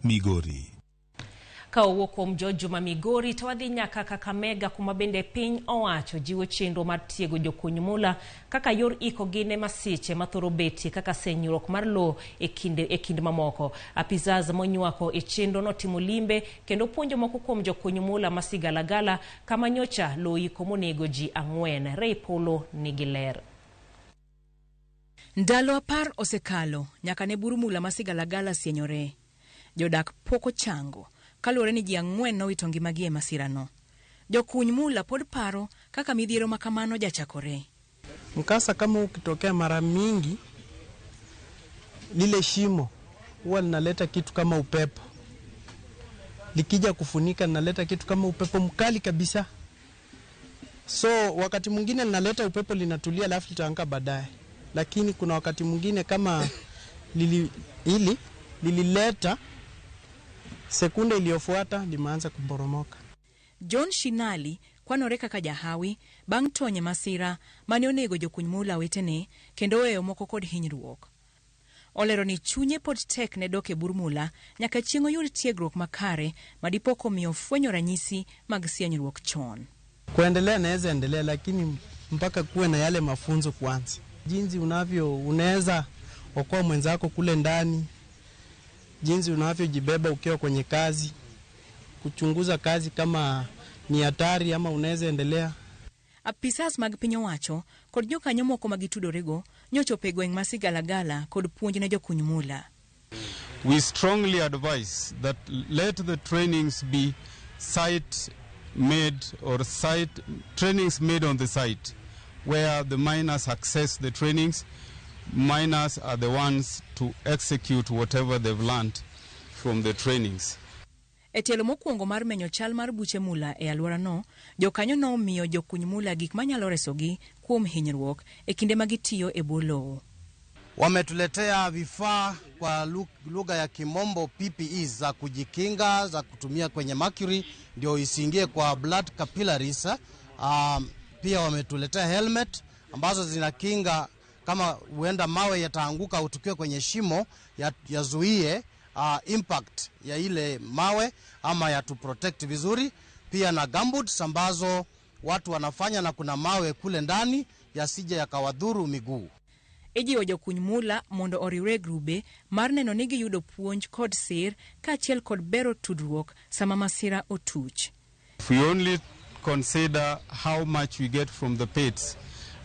Migori. Kawuok Juma Migori to wadhi nyaka Kakamega kuma bende piny owacho jiwo chenro mar tiego jokuny mula kaka yor iko gine masiche mathoro betie kaka senyruok mar lowo e kind mamoko. Apizaz monywako e chenro no timo limbe kendo puonjo moko kuom jokuny mula masigalagala kama nyocha lowo iko monego ji 4. Ray Polo nigi ler. Ndalo 10 osekalo nyaka ne buru mula masigalagala sienyore. Jodak poko chango kaluwore ni ji 4 nowito ngimagi e masirano. Jokuny mula pod paro kaka midhiero makamano jachakore. Mkasa kama ukitokea mara mingi, lile shimo huwa linaleta kitu kama upepo. Likija kufunika linaleta kitu kama upepo mkali kabisa. So wakati mwingine linaleta upepo linatulia alafu litaanguka baadaye. Lakini kuna wakati mwingine kama lilileta sekunde iliyofuata limeanza kuboromoka. John Shinali kwanoreka kajahawi bang' tonye masira mane onego jokuny mula wetene kendo weyo moko kod hinyruok. Olero ni chunye pod tek ne doke burmula nyaka chieng' oyud tiegruok makare madipoko miyo fwenyo ranyisi mag sienyruok chon. Kuendelea naweza endelea, lakini mpaka kuwe na yale mafunzo kwanza. Jinsi unaweza okoa mwenzako kule ndani, jinsi unavyojibeba ukiwa kwenye kazi, kuchunguza kazi kama ni hatari ama unaweza endelea. Apisas mag piny owacho kod jokanyo moko magitudorego nyocho pegweng' masigalagala kod puonj ne jokuny mula. We strongly advise that let the trainings be trainings made on the site where the miners access the trainings. Miners are the ones to execute whatever they've learned from the trainings. Etielo mokwongo mar menyo chal mar buche mula e alwora no, jokanyo no miyo jokuny mula gik manyalo resogi kuom hinyruok e kinde magitiyo e bwo lowo. Wametuletea vifaa kwa lugha ya Kimombo PPEs za kujikinga za kutumia kwenye mercury ndio isiingie kwa blood capillaries. Pia wametuletea helmet ambazo zinakinga kama huenda mawe yataanguka utukiwe kwenye shimo yazuie impact ya ile mawe ama ya to protect vizuri. Pia na gumboots ambazo watu wanafanya na kuna mawe kule ndani yasije yakawadhuru miguu. Ejiwo jokuny mula mondo oriwre grube mar neno ni giyudo puonj kod sir kaachiel kod bero tudruok sama masira otuch. If we only consider how much we get from the pits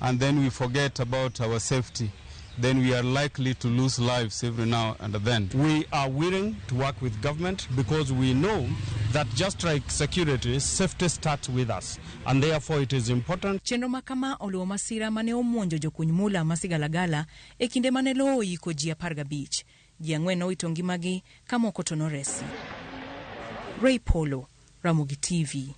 and then we forget about our safety, then we are likely to lose lives every now and then. We are willing to work with government because we know that just like security, safety starts with us, and therefore it is important. Chenro makama oluwo masira mane omonjo jokuny mula masigalagala e kinde mane lowo iko ji 15. Ji 4 nowito ngimagi ka moko to noresi. Ray Polo, Ramogi TV.